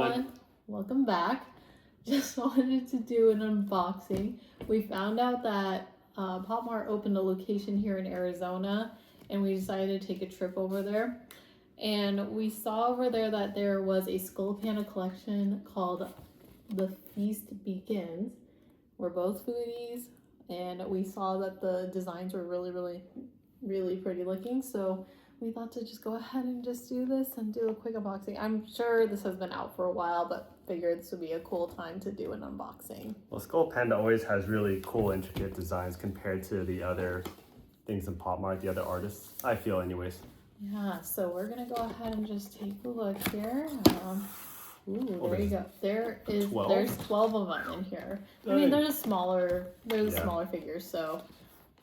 everyone. Welcome back. Just wanted to do an unboxing. We found out that Popmart opened a location here in Arizona, and we decided to take a trip over there. And we saw over there that there was a Skull Panda collection called The Feast Begins. We're both foodies, and we saw that the designs were really pretty looking. So we thought to just go ahead and just do this and do a quick unboxing. I'm sure this has been out for a while, but figured this would be a cool time to do an unboxing. Well, Skull Panda always has really cool, intricate designs compared to the other things in Popmart, the other artists, I feel anyways. Yeah, so we're gonna go ahead and just take a look here. There you go. There's 12 of them in here. I mean, they're the smaller figures, so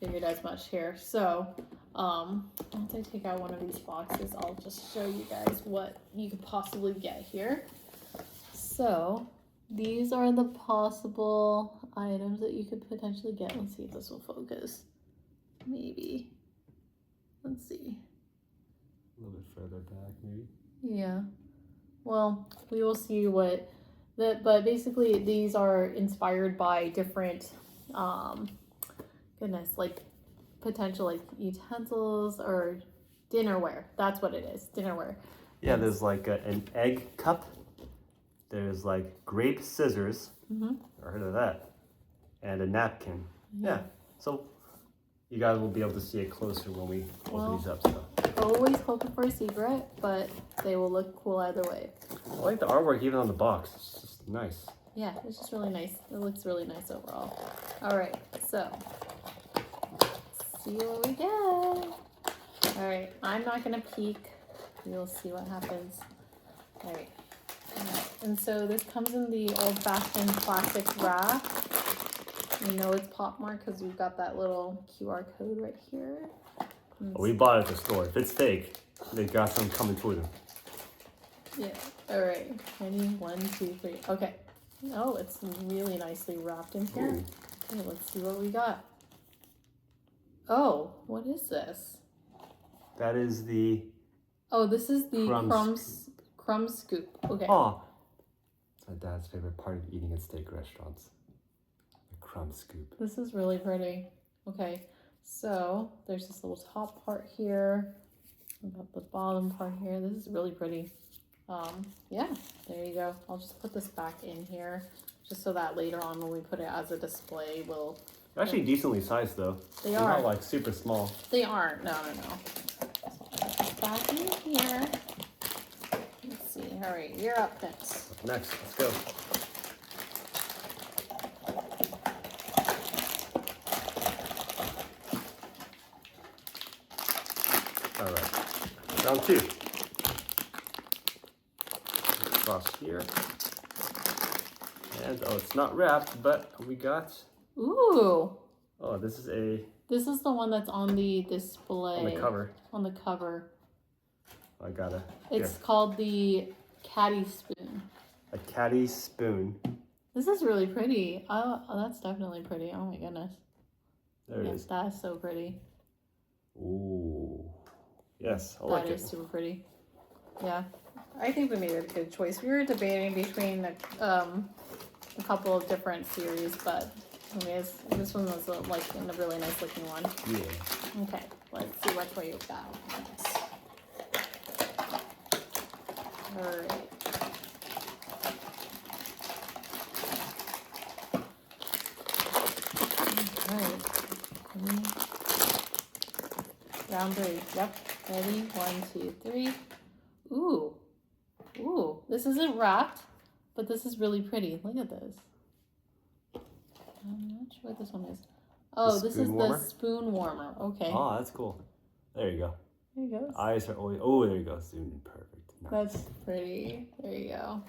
figured as much here. So once I take out one of these boxes, I'll just show you guys what you could possibly get here. So these are the possible items that you could potentially get. Let's see if this will focus. Maybe. Let's see. A little bit further back, maybe. Yeah. Well, we will see what but basically these are inspired by different like potential like utensils or dinnerware. That's what it is, dinnerware. Yeah, there's like an egg cup. There's like grape scissors. I heard of that. And a napkin. Yeah. So you guys will be able to see it closer when we open these up. So. Always hoping for a secret, but they will look cool either way. I like the artwork even on the box. It's just nice. Yeah, it's just really nice. It looks really nice overall. All right, so let's see what we get. All right, I'm not gonna peek. You'll see what happens. All right. And so this comes in the old-fashioned plastic wrap. You know it's Popmart because we've got that little QR code right here. We bought it at the store. If it's fake, they got some coming to them. Yeah. All right. Ready? 1, 2, 3. Okay. Oh, it's really nicely wrapped in here. Ooh. Okay, let's see what we got. Oh, what is this? That is the... Oh, this is the crumb scoop. Okay. Oh, it's my dad's favorite part of eating at steak restaurants. The crumb scoop. This is really pretty. Okay, so there's this little top part here. About the bottom part here. This is really pretty. Yeah, there you go. I'll just put this back in here just so that later on when we put it as a display, we'll... They're actually decently sized though. They're not like super small. They aren't. No. Back in here. Let's see. All right, you're up next. Next, let's go. All right, round 2. Across here. And oh, it's not wrapped, but we got... Ooh. Oh, this is the one that's on the display. on the cover. On the cover. I gotta... It's called the Caddy Spoon. A caddy spoon. This is really pretty. Oh, that's definitely pretty. Oh my goodness. There it is. That's so pretty. Ooh. Yes, I like it. That is super pretty. Yeah. I think we made a good choice. We were debating between a couple of different series, but anyways, this one was a really nice looking one. Yeah. Okay, let's see which way you got next. Alright. Alright. Round 3. Yep. Ready? 1, 2, 3. Ooh. Ooh. This isn't wrapped, but this is really pretty. Look at this. I'm not sure what this one is. Oh, this is the spoon warmer. Okay. Oh, that's cool. There you go. There you go. Eyes are always... Oh, there you go. Zoomed in perfect. Nice. That's pretty. There you go.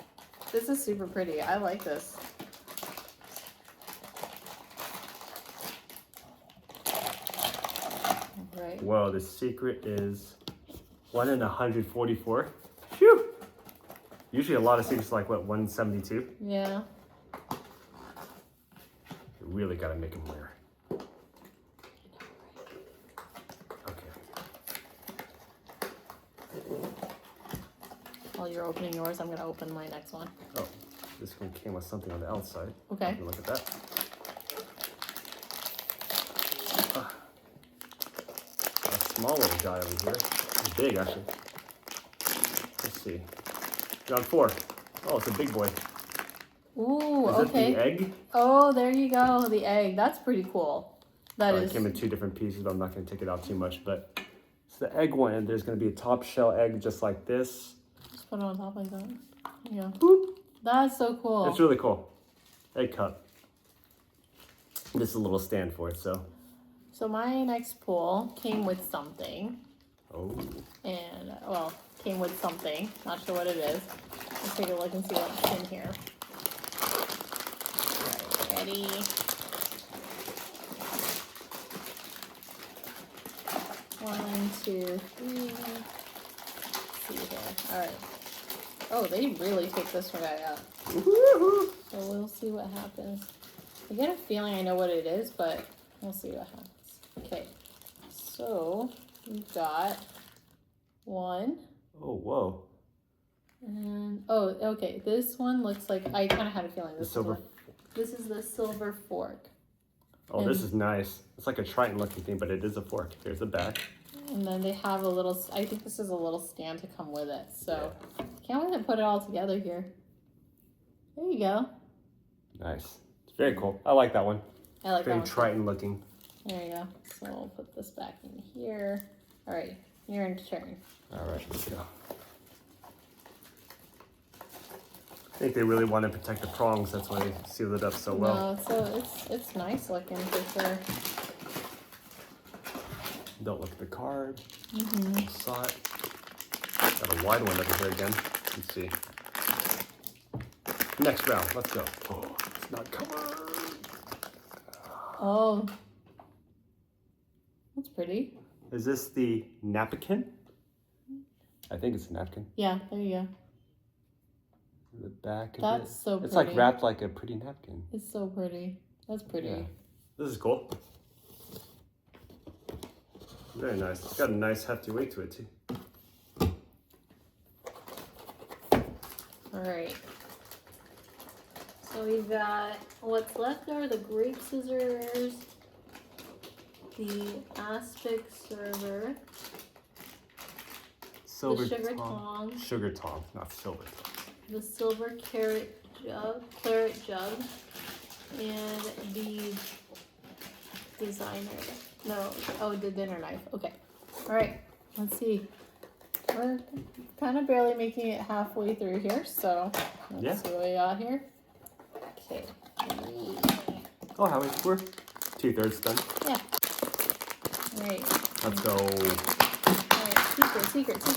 This is super pretty. I like this. Right. Well, the secret is 1 in 144. Phew! Usually a lot of secrets like, what, 172? Yeah. You really gotta make them rare. Okay. while you're opening yours, I'm gonna open my next one. Oh, this one came with something on the outside. Okay. Look at that. A small little guy over here. He's big, actually. Let's see. Round 4. Oh, it's a big boy. Ooh, Is okay. it the egg? Oh, there you go. The egg. That's pretty cool. That is. It came in 2 different pieces, but I'm not going to take it out too much. But it's the egg one, and there's going to be a top shell egg just like this. Just put it on top like that. Yeah. Boop. That's so cool. It's really cool. Egg cup. This is a little stand for it, so. So my next pull came with something. Oh. And, well, came with something. Not sure what it is. Let's take a look and see what's in here. All right, ready? One, two, three. Let's see here. All right. Oh, they really take this guy up. Woo-hoo. So we'll see what happens. I get a feeling I know what it is, but we'll see what happens. Okay. So we've got 1. Oh, whoa. And oh, okay. This one looks like I kind of had a feeling this silver. This is the silver fork. Oh, and this is nice. It's like a Triton looking thing, but it is a fork. Here's the back. And then they have a little. I think this is a little stand to come with it. So can't wait to put it all together here. There you go. Nice. It's very cool. I like that one. I like Very that one. Triton looking. There you go. So we'll put this back in here. All right, your turn. All right, let's go. I think they really want to protect the prongs. That's why they sealed it up so well. No, so it's nice looking for sure. Don't look at the card. Mm-hmm. Saw it. Got a wide one over here again. Let's see. Next round. Let's go. Oh, it's not covered. Oh, that's pretty. Is this the napkin? I think it's a napkin. Yeah, there you go. The back of That's it. so pretty. It's like wrapped like a pretty napkin. It's so pretty. That's pretty. Yeah. This is cool. Very nice. It's got a nice hefty weight to it too. All right. So we've got what's left are the grape scissors, the aspic server, Silver the sugar tong. tongs, Sugar tong, not silver tong. the silver claret jug, and the designer. No, oh, the dinner knife. Okay. All right. Let's see. We're kind of barely making it halfway through here, so let's see what we got here. Okay. Oh, how many? We're 2/3 done. Yeah. All right. Let's go. All right. Secret. See if we can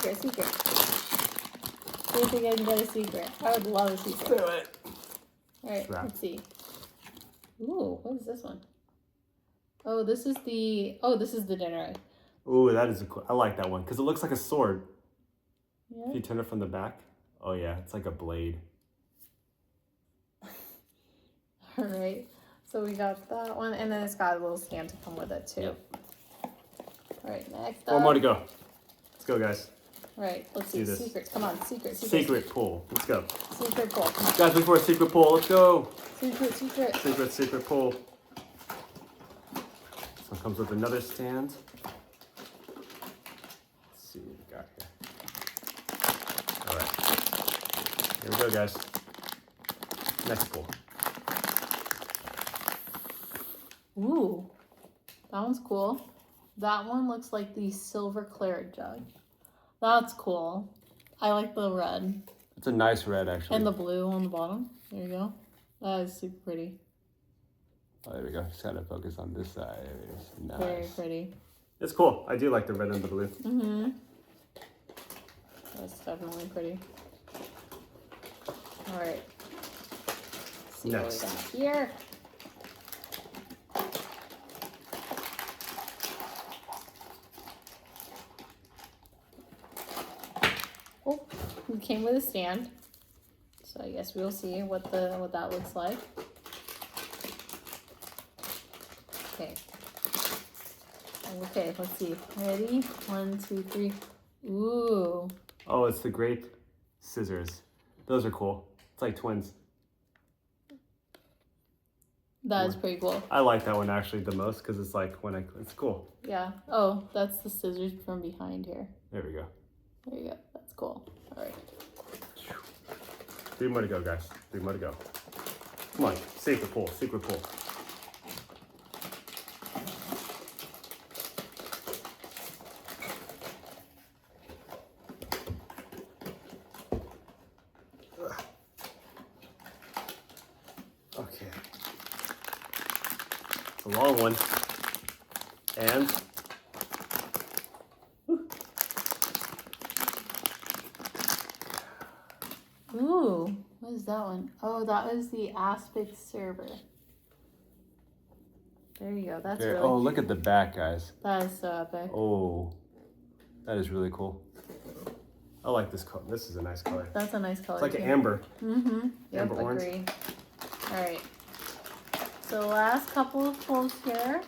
get a secret. I would love a secret. Do it. All right. Wrap. Let's see. Ooh, what is this one? Oh, this is the dinner. Ooh, that is a cool. I like that one because it looks like a sword. Yeah. If you turn it from the back, oh yeah, it's like a blade. All right. So we got that one, and then it's got a little stand to come with it too. Yep. All right. Next up. 4 more to go. Let's go, guys. All right. Let's Do see. this. Secrets. Come on. Secrets. Secret pull. Let's go. Secret pull. Come on. Guys, wait for a secret pull. Let's go. Secret. Secret pull. This one comes with another stand. Let's see what we got here. All right. Here we go, guys. Next pull. Ooh, that one's cool. That one looks like the silver claret jug. That's cool. I like the red. It's a nice red, actually. And the blue on the bottom. There you go. That is super pretty. Oh, there we go. Just gotta focus on this side. Nice. Very pretty. It's cool. I do like the red and the blue. Mm-hmm. That's definitely pretty. All right. Let's see Next. what we got here. Oh, it came with a stand. So I guess we'll see what that looks like. Okay. Okay, let's see. Ready? 1, 2, 3. Ooh. Oh, it's the grape scissors. Those are cool. It's like twins. That is pretty cool. I like that one actually the most because it's like it's cool. Yeah. Oh, that's the scissors from behind here. There we go. There you go. That's cool. All right. 3 more to go, guys. 3 more to go. Come on, secret pull, secret pull. Okay. It's a long one. And Ooh, what is that one? Oh, that was the aspect server. There you go. That's really oh, look at the back, guys. That is so epic. Oh, that is really cool. I like this color. This is a nice color. That's a nice color. It's like too. an amber. Mm-hmm. Yep, Amber orange. agree. All right. So last couple of pulls here.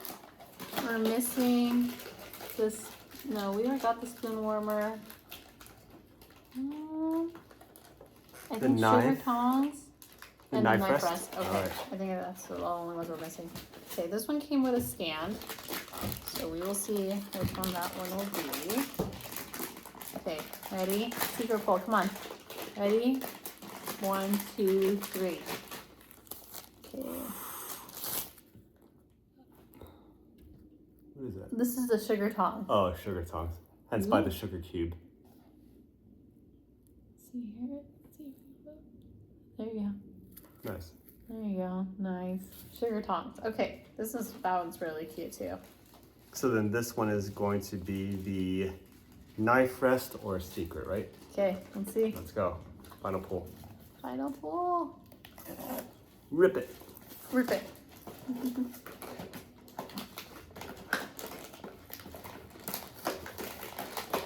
We're missing this. No, we already got the spoon warmer. I think knife. sugar tongs. The And knife the knife rest? rest. Okay. Alright. I think that's the only ones we're missing. Okay, this one came with a stand. So we will see which one that one will be. Okay, ready? Secret pull, come on. Ready? 1, 2, 3. Okay. What is that? This is the sugar tong. Oh, sugar tongs. Hence by the sugar cube. See here? See. There you go. Nice. There you go. Nice. Sugar tongs. Okay, that one's really cute too. So then this one is going to be the knife rest or secret, right? Okay, let's see. Let's go. Final pull. Final pull. Rip it. Rip it.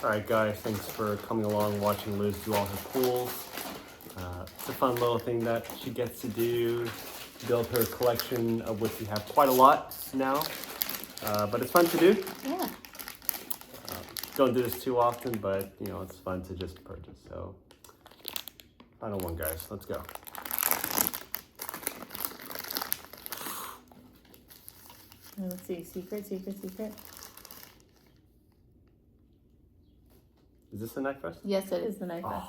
Alright guys, thanks for coming along, watching Liz do all her pulls. It's a fun little thing that she gets to do, build her collection of which we have quite a lot now. But it's fun to do. Yeah. Don't do this too often, but you know, it's fun to just purchase. So, final one guys, let's go. Let's see. Secret, secret, secret. Is this a knife rest? Yes, it is the knife rest.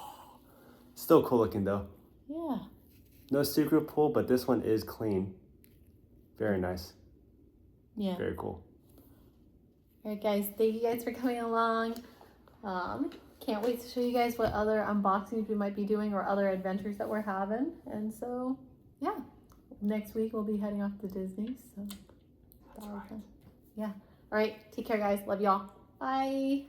Still cool looking though. Yeah. No secret pull, but this one is clean. Very nice. Yeah. Very cool. All right, guys. Thank you guys for coming along. Can't wait to show you guys what other unboxings we might be doing or other adventures that we're having. And so, yeah. Next week we'll be heading off to Disney. So, That's right. yeah. All right. Take care, guys. Love y'all. Bye.